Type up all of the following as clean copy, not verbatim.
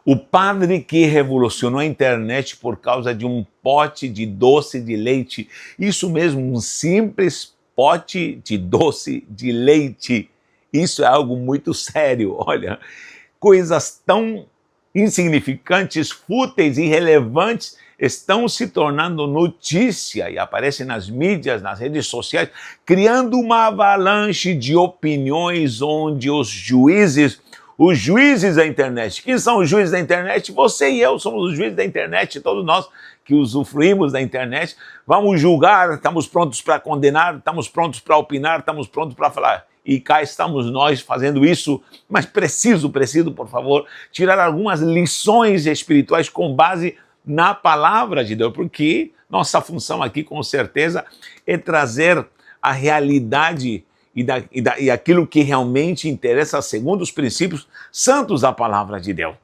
O padre que revolucionou a internet por causa de um pote de doce de leite. Isso mesmo, um simples pote de doce de leite. Isso é algo muito sério. Olha, coisas tão insignificantes, fúteis, irrelevantes estão se tornando notícia e aparecem nas mídias, nas redes sociais, criando uma avalanche de opiniões onde os juízes da internet. Quem são os juízes da internet? Você e eu somos os juízes da internet, todos nós que usufruímos da internet. Vamos julgar, estamos prontos para condenar, estamos prontos para opinar, estamos prontos para falar. E cá estamos nós fazendo isso, mas preciso, por favor, tirar algumas lições espirituais com base na palavra de Deus, porque nossa função aqui, com certeza, é trazer a realidade e aquilo que realmente interessa segundo os princípios santos da palavra de Deus.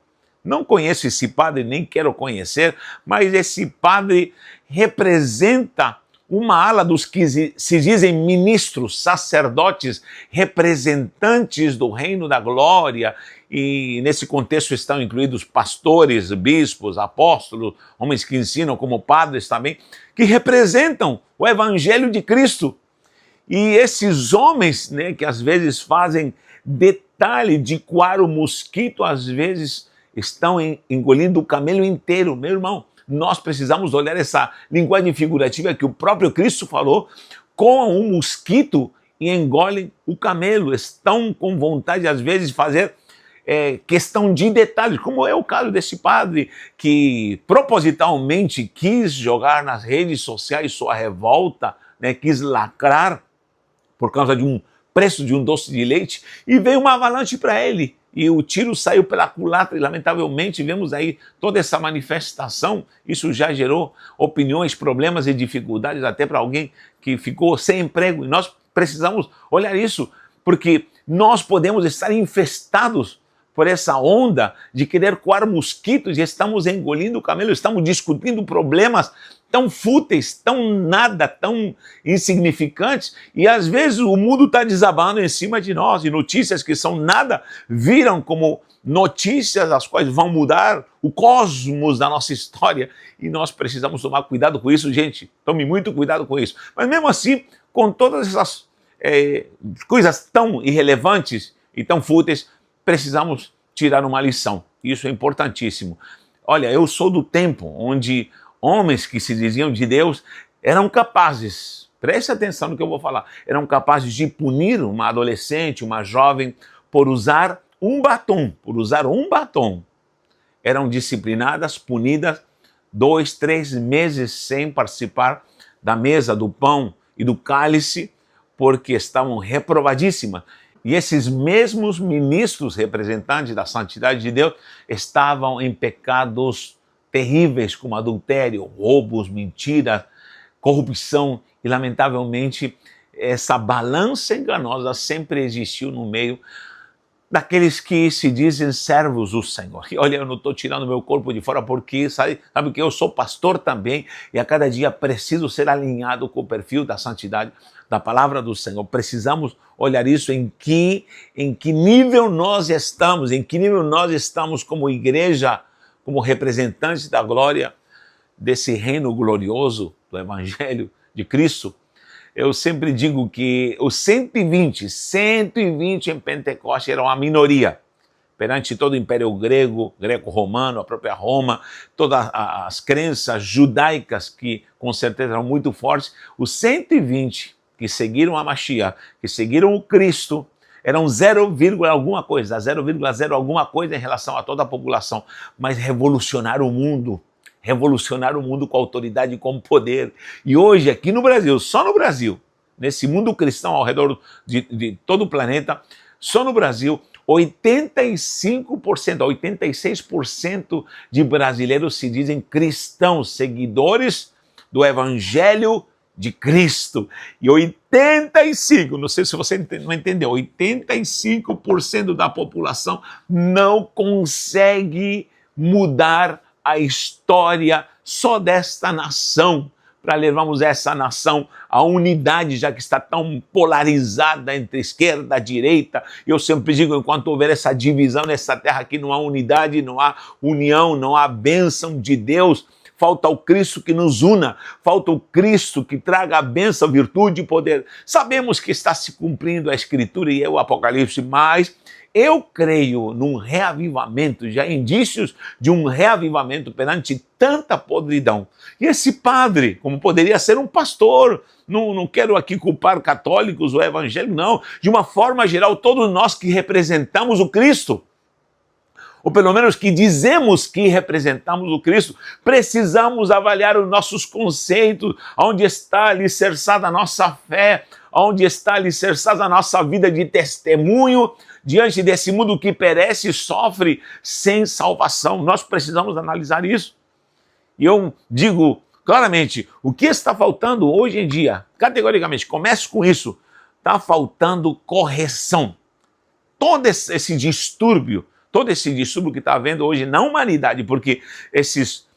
Não conheço esse padre, nem quero conhecer, mas esse padre representa uma ala dos que se dizem ministros, sacerdotes, representantes do reino da glória, e nesse contexto estão incluídos pastores, bispos, apóstolos, homens que ensinam como padres também, que representam o evangelho de Cristo. E esses homens, né, que às vezes fazem detalhe de coar o mosquito, às vezes estão engolindo o camelo inteiro. Meu irmão, nós precisamos olhar essa linguagem figurativa que o próprio Cristo falou, coam um mosquito e engolem o camelo. Estão com vontade, às vezes, de fazer questão de detalhes, como é o caso desse padre que propositalmente quis jogar nas redes sociais sua revolta, né, quis lacrar por causa de um preço de um doce de leite, e veio uma avalanche para ele. E o tiro saiu pela culatra e, lamentavelmente, vemos aí toda essa manifestação. Isso já gerou opiniões, problemas e dificuldades até para alguém que ficou sem emprego. E nós precisamos olhar isso, porque nós podemos estar infestados por essa onda de querer coar mosquitos e estamos engolindo o camelo, estamos discutindo problemas tão fúteis, tão nada, tão insignificantes, e às vezes o mundo está desabando em cima de nós, e notícias que são nada viram como notícias as quais vão mudar o cosmos da nossa história, e nós precisamos tomar cuidado com isso, gente. Tome muito cuidado com isso. Mas mesmo assim, com todas essas coisas tão irrelevantes e tão fúteis, precisamos tirar uma lição. Isso é importantíssimo. Olha, eu sou do tempo onde homens que se diziam de Deus eram capazes, preste atenção no que eu vou falar, eram capazes de punir uma adolescente, uma jovem, por usar um batom, Eram disciplinadas, punidas 2, 3 meses sem participar da mesa, do pão e do cálice, porque estavam reprovadíssimas. E esses mesmos ministros representantes da santidade de Deus estavam em pecados terríveis como adultério, roubos, mentiras, corrupção, e lamentavelmente essa balança enganosa sempre existiu no meio daqueles que se dizem servos do Senhor. E olha, eu não estou tirando meu corpo de fora porque sabe que eu sou pastor também e a cada dia preciso ser alinhado com o perfil da santidade da palavra do Senhor. Precisamos olhar isso, em que nível nós estamos como igreja, como representantes da glória desse reino glorioso do Evangelho de Cristo. Eu sempre digo que os 120 em Pentecoste eram a minoria. Perante todo o Império greco-romano, a própria Roma, todas as crenças judaicas que com certeza eram muito fortes, os 120 que seguiram a Mashiach, que seguiram o Cristo, eram 0, alguma coisa, 0,0 alguma coisa em relação a toda a população, mas revolucionaram o mundo com autoridade e com poder. E hoje, aqui no Brasil, só no Brasil, nesse mundo cristão ao redor de todo o planeta, só no Brasil, 85%, 86% de brasileiros se dizem cristãos, seguidores do Evangelho de Cristo. E 85%, não sei se você não entendeu, 85% da população não consegue mudar a história só desta nação. para levarmos essa nação à unidade, já que está tão polarizada entre esquerda e direita. Eu sempre digo, enquanto houver essa divisão nessa terra aqui, não há unidade, não há união, não há bênção de Deus. Falta o Cristo que nos una, falta o Cristo que traga a bênção, virtude e poder. Sabemos que está se cumprindo a Escritura e é o Apocalipse, mas eu creio num reavivamento, já indícios de um reavivamento perante tanta podridão. E esse padre, como poderia ser um pastor, não quero aqui culpar católicos ou evangélicos, não. De uma forma geral, todos nós que representamos o Cristo, ou pelo menos que dizemos que representamos o Cristo, precisamos avaliar os nossos conceitos, onde está alicerçada a nossa fé, onde está alicerçada a nossa vida de testemunho, diante desse mundo que perece e sofre sem salvação. Nós precisamos analisar isso. E eu digo claramente, o que está faltando hoje em dia, categoricamente, comece com isso, está faltando correção. Todo esse distúrbio que está havendo hoje na humanidade, porque esses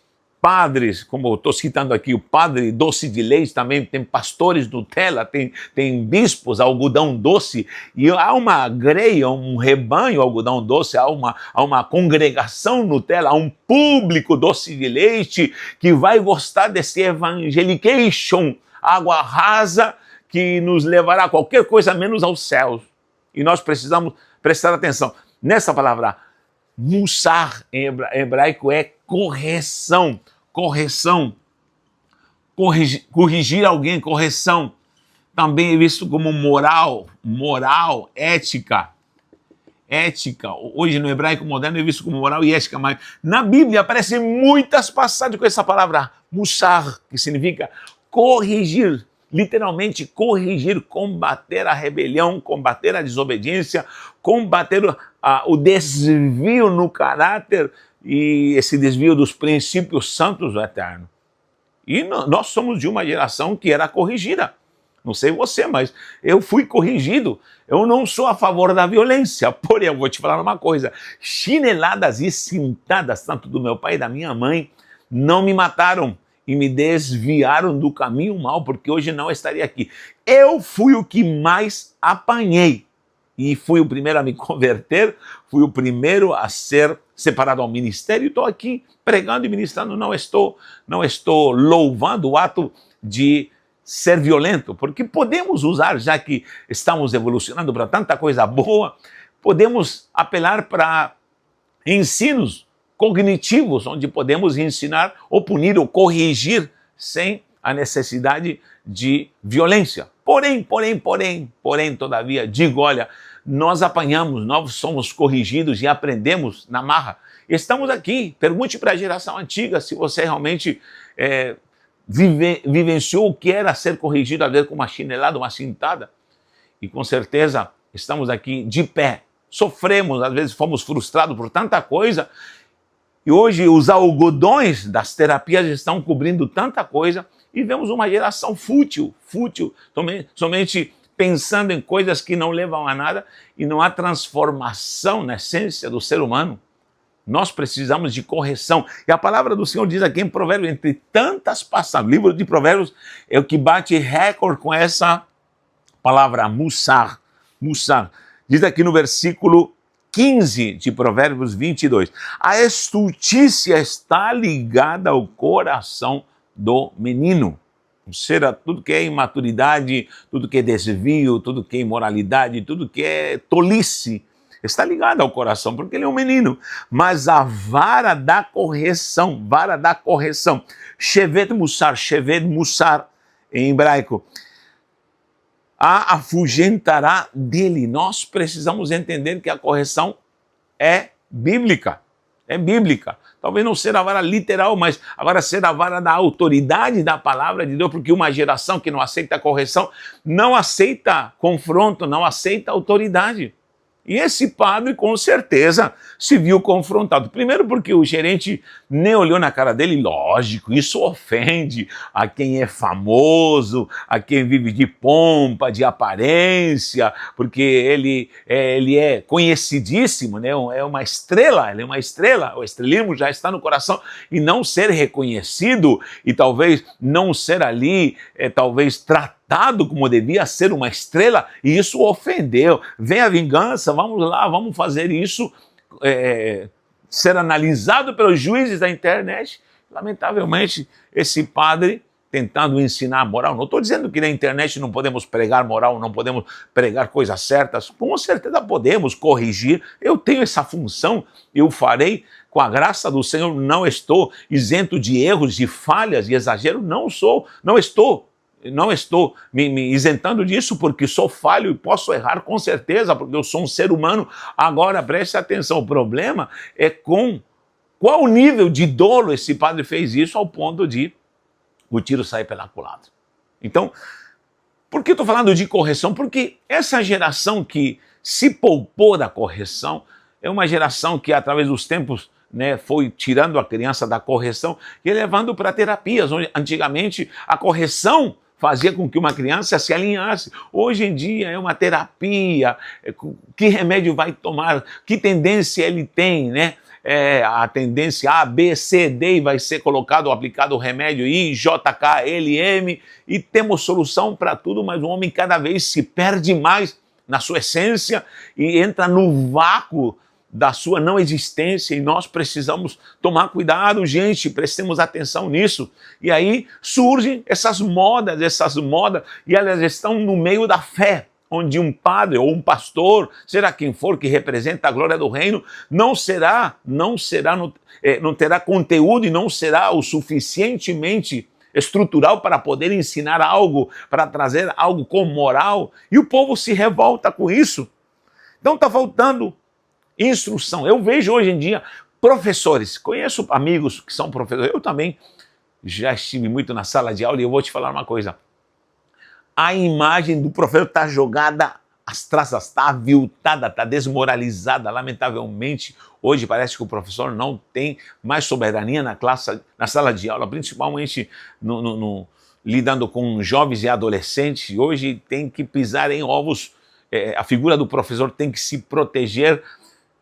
padres, como eu estou citando aqui, o padre doce de leite, também tem pastores Nutella, tem bispos algodão doce, e há uma greia, um rebanho algodão doce, há uma congregação Nutella, há um público doce de leite que vai gostar desse evangelication, água rasa, que nos levará a qualquer coisa menos aos céus. E nós precisamos prestar atenção. Nessa palavra, mussar em hebraico é correção. Correção. Corrigir alguém, correção. Também é visto como moral, ética. Ética. Hoje no hebraico moderno é visto como moral e ética, mas na Bíblia aparecem muitas passagens com essa palavra mussar, que significa corrigir. Literalmente corrigir, combater a rebelião, combater a desobediência, combater o desvio no caráter e esse desvio dos princípios santos do eterno. E nós somos de uma geração que era corrigida. Não sei você, mas eu fui corrigido. Eu não sou a favor da violência, porém eu vou te falar uma coisa. Chineladas e cintadas, tanto do meu pai e da minha mãe, não me mataram e me desviaram do caminho mal, porque hoje não estaria aqui. Eu fui o que mais apanhei e fui o primeiro a me converter, fui o primeiro a ser separado ao ministério e estou aqui pregando e ministrando. Não estou louvando o ato de ser violento, porque podemos usar, já que estamos evolucionando para tanta coisa boa, podemos apelar para ensinos cognitivos, onde podemos ensinar ou punir ou corrigir sem a necessidade de violência. Porém, todavia, digo, olha, nós apanhamos, nós somos corrigidos e aprendemos na marra. Estamos aqui, pergunte para a geração antiga se você realmente vivenciou o que era ser corrigido, às vezes com uma chinelada, uma cintada. E com certeza estamos aqui de pé. Sofremos, às vezes fomos frustrados por tanta coisa. E hoje os algodões das terapias estão cobrindo tanta coisa e vemos uma geração fútil, somente pensando em coisas que não levam a nada e não há transformação na essência do ser humano. Nós precisamos de correção. E a palavra do Senhor diz aqui em Provérbios, entre tantas passagens, o livro de Provérbios é o que bate recorde com essa palavra, mussar. Diz aqui no versículo 15 de Provérbios 22. A estultícia está ligada ao coração do menino. Ou seja, tudo que é imaturidade, tudo que é desvio, tudo que é imoralidade, tudo que é tolice, está ligado ao coração, porque ele é um menino. Mas a vara da correção, shevet mussar em hebraico, a afugentará dele. Nós precisamos entender que a correção é bíblica. É bíblica. Talvez não seja a vara literal, mas agora ser a vara da autoridade da palavra de Deus, porque uma geração que não aceita correção, não aceita confronto, não aceita autoridade. E esse padre, com certeza, se viu confrontado. Primeiro porque o gerente nem olhou na cara dele, lógico, isso ofende a quem é famoso, a quem vive de pompa, de aparência, porque ele é conhecidíssimo, né? É uma estrela, ele é uma estrela, o estrelismo já está no coração, e não ser reconhecido e talvez não ser ali, talvez tratado como devia ser uma estrela, e isso ofendeu. Vem a vingança, vamos lá, vamos fazer isso ser analisado pelos juízes da internet. Lamentavelmente, esse padre tentando ensinar moral. Não estou dizendo que na internet não podemos pregar moral, não podemos pregar coisas certas. Com certeza podemos corrigir. Eu tenho essa função, eu farei com a graça do Senhor. Não estou isento de erros, de falhas, de exagero. Não estou me isentando disso, porque sou falho e posso errar com certeza, porque eu sou um ser humano. Agora, preste atenção, o problema é com qual nível de dolo esse padre fez isso ao ponto de o tiro sair pela culatra. Então, por que estou falando de correção? Porque essa geração que se poupou da correção é uma geração que, através dos tempos, né, foi tirando a criança da correção e levando para terapias, onde antigamente a correção fazia com que uma criança se alinhasse. Hoje em dia é uma terapia, que remédio vai tomar, que tendência ele tem, né? A tendência A, B, C, D, e vai ser colocado, aplicado o remédio I, J, K, L, M, e temos solução para tudo, mas o homem cada vez se perde mais na sua essência e entra no vácuo da sua não existência, e nós precisamos tomar cuidado, gente, prestemos atenção nisso. E aí surgem essas modas, e elas estão no meio da fé, onde um padre ou um pastor, será quem for que representa a glória do reino, não terá conteúdo e não será o suficientemente estrutural para poder ensinar algo, para trazer algo com moral, e o povo se revolta com isso. Então está faltando instrução. Eu vejo hoje em dia professores, conheço amigos que são professores, eu também já estive muito na sala de aula, e eu vou te falar uma coisa: a imagem do professor está jogada às traças, está aviltada, está desmoralizada. Lamentavelmente, hoje parece que o professor não tem mais soberania na sala de aula, principalmente lidando com jovens e adolescentes. Hoje tem que pisar em ovos, a figura do professor tem que se proteger.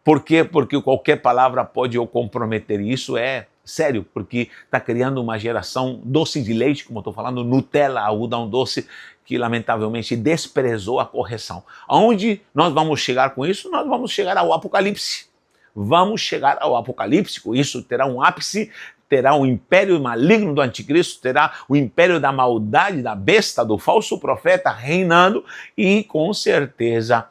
Por quê? Porque qualquer palavra pode o comprometer. E isso é sério, porque está criando uma geração doce de leite, como eu estou falando, Nutella, algodão doce, que lamentavelmente desprezou a correção. Aonde nós vamos chegar com isso? Nós vamos chegar ao Apocalipse. Vamos chegar ao Apocalipse. Isso terá um ápice, terá o império maligno do anticristo, terá o império da maldade, da besta, do falso profeta reinando, e com certeza,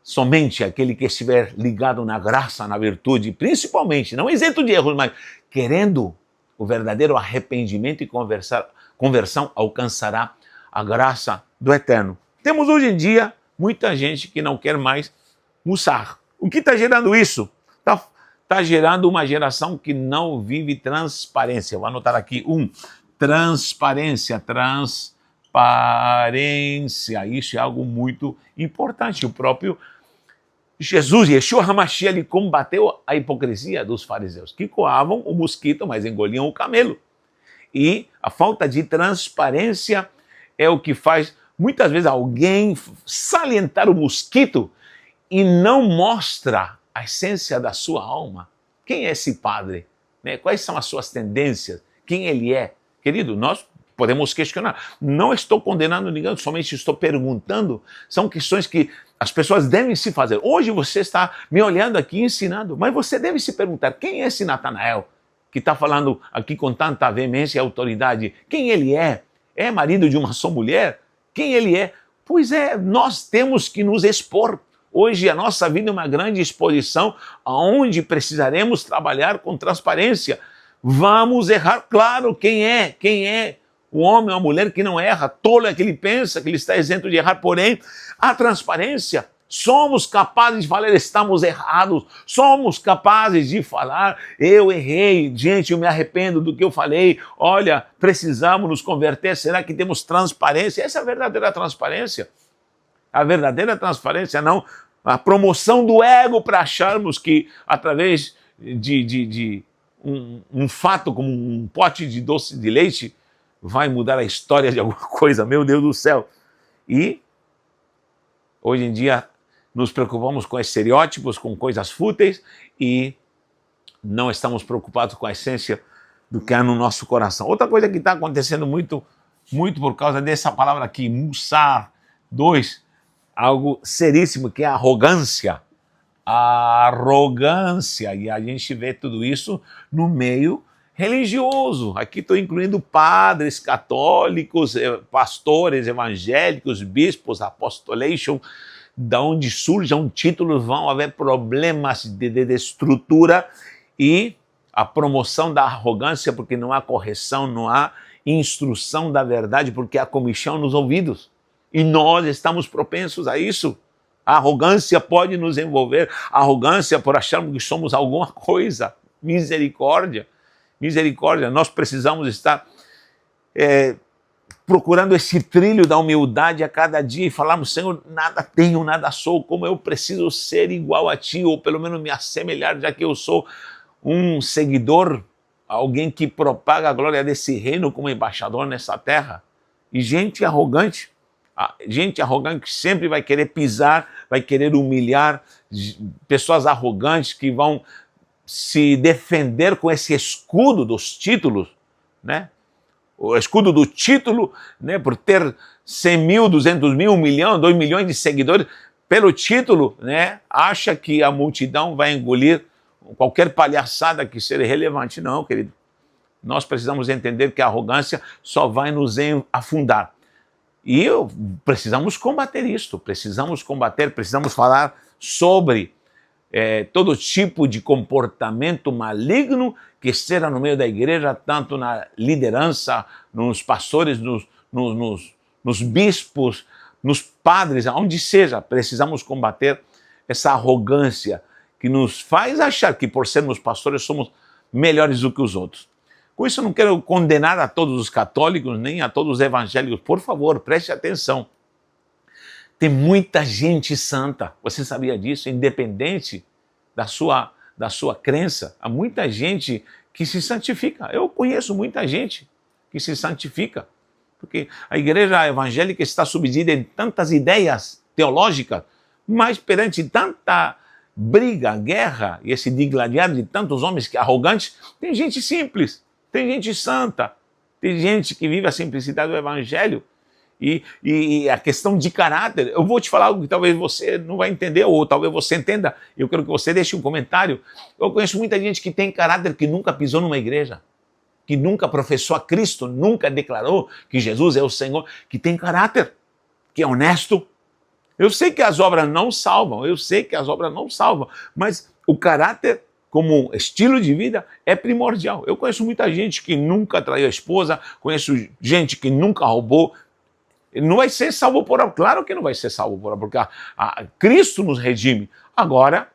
somente aquele que estiver ligado na graça, na virtude, principalmente, não isento de erros, mas querendo o verdadeiro arrependimento e conversão, alcançará a graça do Eterno. Temos hoje em dia muita gente que não quer mais Mussar. O que está gerando isso? Está gerando uma geração que não vive transparência. Vou anotar aqui transparência. Isso é algo muito importante. O próprio Jesus, Yeshua HaMashiach, ele combateu a hipocrisia dos fariseus, que coavam o mosquito, mas engoliam o camelo. E a falta de transparência é o que faz, muitas vezes, alguém salientar o mosquito e não mostra a essência da sua alma. Quem é esse padre? Quais são as suas tendências? Quem ele é? Querido, nós podemos questionar. Não estou condenando ninguém, somente estou perguntando. São questões que as pessoas devem se fazer. Hoje você está me olhando aqui ensinando, mas você deve se perguntar: quem é esse Natanael que está falando aqui com tanta veemência e autoridade? Quem ele é? É marido de uma só mulher? Quem ele é? Pois é, nós temos que nos expor. Hoje a nossa vida é uma grande exposição onde precisaremos trabalhar com transparência. Vamos errar, claro, quem é? O homem ou a mulher que não erra, tolo é que ele pensa que ele está isento de errar, porém, a transparência, somos capazes de falar, estamos errados, somos capazes de falar, eu errei, gente, eu me arrependo do que eu falei, olha, precisamos nos converter, será que temos transparência? Essa é a verdadeira transparência. A verdadeira transparência não a promoção do ego para acharmos que através de um fato como um pote de doce de leite vai mudar a história de alguma coisa, meu Deus do céu. E hoje em dia nos preocupamos com estereótipos, com coisas fúteis e não estamos preocupados com a essência do que há no nosso coração. Outra coisa que está acontecendo muito por causa dessa palavra aqui, Mussar 2, algo seríssimo, que é a arrogância. A arrogância, e a gente vê tudo isso no meio religioso. Aqui estou incluindo padres católicos, pastores evangélicos, bispos, apostolation, da onde surjam títulos, vão haver problemas de estrutura e a promoção da arrogância, porque não há correção, não há instrução da verdade, porque há comichão nos ouvidos. E nós estamos propensos a isso. A arrogância pode nos envolver, a arrogância por acharmos que somos alguma coisa. Misericórdia, misericórdia. Nós precisamos estar procurando esse trilho da humildade a cada dia e falarmos, Senhor, nada tenho, nada sou, como eu preciso ser igual a Ti, ou pelo menos me assemelhar, já que eu sou um seguidor, alguém que propaga a glória desse reino como embaixador nessa terra. E gente arrogante que sempre vai querer pisar, vai querer humilhar, pessoas arrogantes que vão se defender com esse escudo dos títulos, né? O escudo do título, né? Por ter 100 mil, 200 mil, 1 milhão, 2 milhões de seguidores, pelo título, né? Acha que a multidão vai engolir qualquer palhaçada que seja relevante. Não, querido. Nós precisamos entender que a arrogância só vai nos afundar. E precisamos combater isto, precisamos falar sobre todo tipo de comportamento maligno que esteja no meio da igreja, tanto na liderança, nos pastores, nos bispos, nos padres, aonde seja. Precisamos combater essa arrogância que nos faz achar que por sermos pastores somos melhores do que os outros. Com isso eu não quero condenar a todos os católicos, nem a todos os evangélicos. Por favor, preste atenção. Tem muita gente santa. Você sabia disso? Independente da sua crença. Há muita gente que se santifica. Eu conheço muita gente que se santifica. Porque a igreja evangélica está subdida em tantas ideias teológicas, mas perante tanta briga, guerra e esse digladiar de tantos homens arrogantes, tem gente simples. Tem gente santa, tem gente que vive a simplicidade do evangelho e a questão de caráter. Eu vou te falar algo que talvez você não vai entender, ou talvez você entenda. Eu quero que você deixe um comentário. Eu conheço muita gente que tem caráter, que nunca pisou numa igreja, que nunca professou a Cristo, nunca declarou que Jesus é o Senhor, que tem caráter, que é honesto. Eu sei que as obras não salvam, mas o caráter como estilo de vida é primordial. Eu conheço muita gente que nunca traiu a esposa, conheço gente que nunca roubou. Não vai ser salvo por obra. Claro que não vai ser salvo por obra, porque Cristo nos redime. Agora,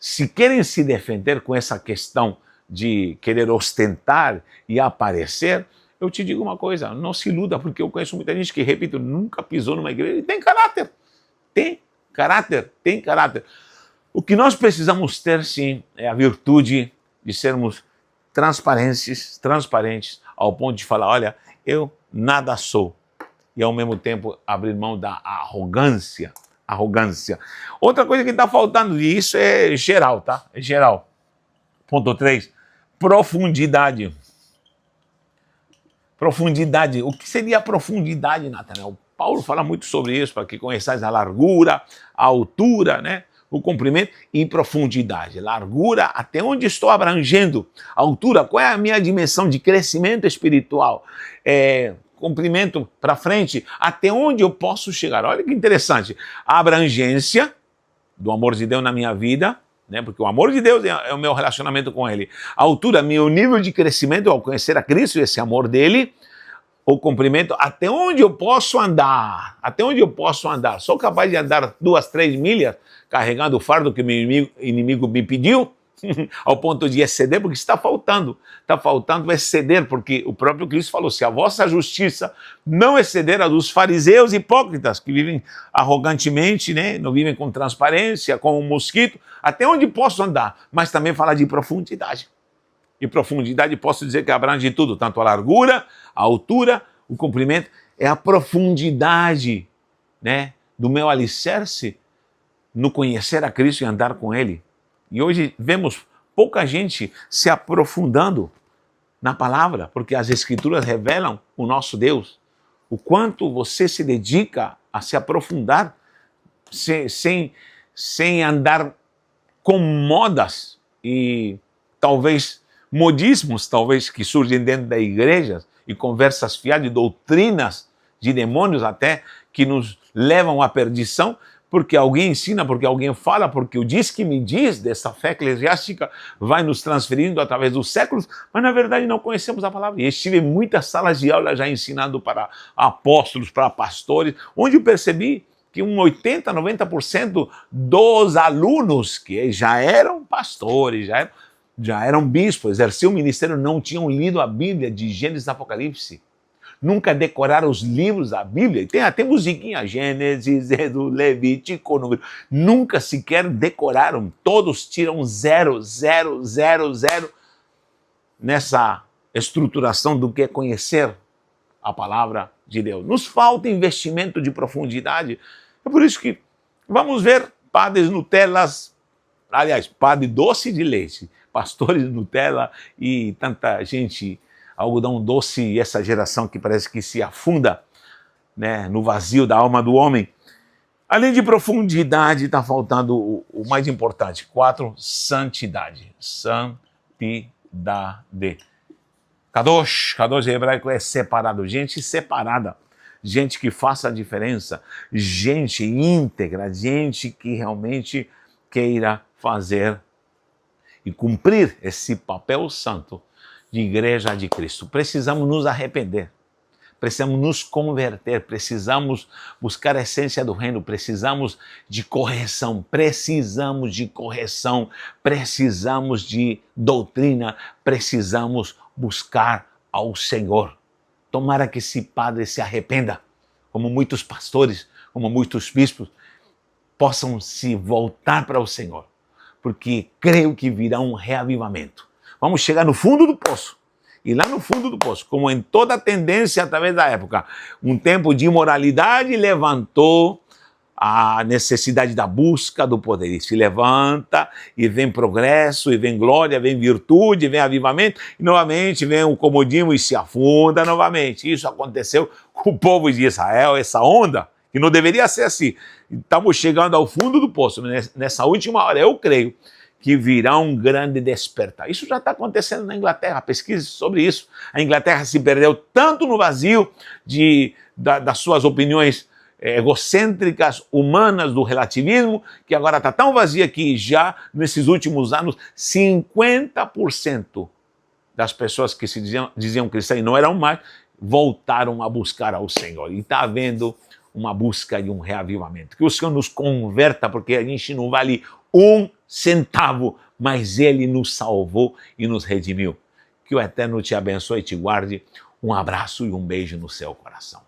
se querem se defender com essa questão de querer ostentar e aparecer, eu te digo uma coisa, não se iluda, porque eu conheço muita gente que, repito, nunca pisou numa igreja e tem caráter. Tem caráter. O que nós precisamos ter, sim, é a virtude de sermos transparentes, ao ponto de falar, olha, eu nada sou. E ao mesmo tempo abrir mão da arrogância. Outra coisa que está faltando, e isso é geral, tá? É geral. Ponto 3, profundidade. Profundidade. O que seria profundidade, Natanael? Paulo fala muito sobre isso, para que conheçais a largura, a altura, né? O comprimento e profundidade. Largura, até onde estou abrangendo. Altura, qual é a minha dimensão de crescimento espiritual? Comprimento para frente, até onde eu posso chegar. Olha que interessante. A abrangência do amor de Deus na minha vida, né? Porque o amor de Deus é o meu relacionamento com Ele. A altura, meu nível de crescimento ao conhecer a Cristo e esse amor dele. O comprimento, até onde eu posso andar. Sou capaz de andar 2, 3 milhas carregando o fardo que meu inimigo me pediu? ao ponto de exceder, porque está faltando exceder, porque o próprio Cristo falou, se a vossa justiça não exceder a dos fariseus hipócritas, que vivem arrogantemente, né? Não vivem com transparência, como um mosquito, até onde posso andar, mas também falar de profundidade. E profundidade posso dizer que abrange tudo, tanto a largura, a altura, o comprimento, é a profundidade, né, do meu alicerce no conhecer a Cristo e andar com Ele. E hoje vemos pouca gente se aprofundando na palavra, porque as Escrituras revelam o nosso Deus. O quanto você se dedica a se aprofundar sem andar com modas e talvez modismos, talvez que surgem dentro da igreja e conversas fiadas de doutrinas de demônios até que nos levam à perdição, porque alguém ensina, porque alguém fala, porque o diz que me diz dessa fé eclesiástica vai nos transferindo através dos séculos, mas na verdade não conhecemos a palavra. E estive em muitas salas de aula já ensinando para apóstolos, para pastores, onde eu percebi que 80%, 90% dos alunos que já eram pastores, já eram bispos, exerciam o ministério, não tinham lido a Bíblia de Gênesis a Apocalipse. Nunca decoraram os livros da Bíblia. Tem até musiquinha, Gênesis, Êxodo, Levítico, Número. Nunca sequer decoraram. Todos tiram 0, 0, 0, 0 nessa estruturação do que é conhecer a palavra de Deus. Nos falta investimento de profundidade. É por isso que vamos ver padres Nutelas, aliás, padre doce de leite, pastores Nutella e tanta gente algodão doce, e essa geração que parece que se afunda, né, no vazio da alma do homem. Além de profundidade, está faltando o mais importante. 4, santidade. Santidade. Kadosh, Kadosh em hebraico é separado. Gente separada. Gente que faça a diferença. Gente íntegra. Gente que realmente queira fazer e cumprir esse papel santo de igreja de Cristo. Precisamos nos arrepender, precisamos nos converter, precisamos buscar a essência do reino, precisamos de correção, precisamos de doutrina, precisamos buscar ao Senhor. Tomara que esse padre se arrependa, como muitos pastores, como muitos bispos, possam se voltar para o Senhor, porque creio que virá um reavivamento. Vamos chegar no fundo do poço. E lá no fundo do poço, como em toda tendência através da época, um tempo de imoralidade levantou a necessidade da busca do poder. E se levanta, e vem progresso, e vem glória, vem virtude, vem avivamento, e novamente vem o comodismo e se afunda novamente. Isso aconteceu com o povo de Israel, essa onda, que não deveria ser assim. Estamos chegando ao fundo do poço. Nessa última hora, eu creio que virá um grande despertar. Isso já está acontecendo na Inglaterra, pesquise sobre isso. A Inglaterra se perdeu tanto no vazio das suas opiniões egocêntricas, humanas, do relativismo, que agora está tão vazia que já, nesses últimos anos, 50% das pessoas que se diziam cristãs e não eram mais, voltaram a buscar ao Senhor. E está havendo uma busca de um reavivamento. Que o Senhor nos converta, porque a gente não vale um centavo, mas Ele nos salvou e nos redimiu. Que o Eterno te abençoe e te guarde. Um abraço e um beijo no seu coração.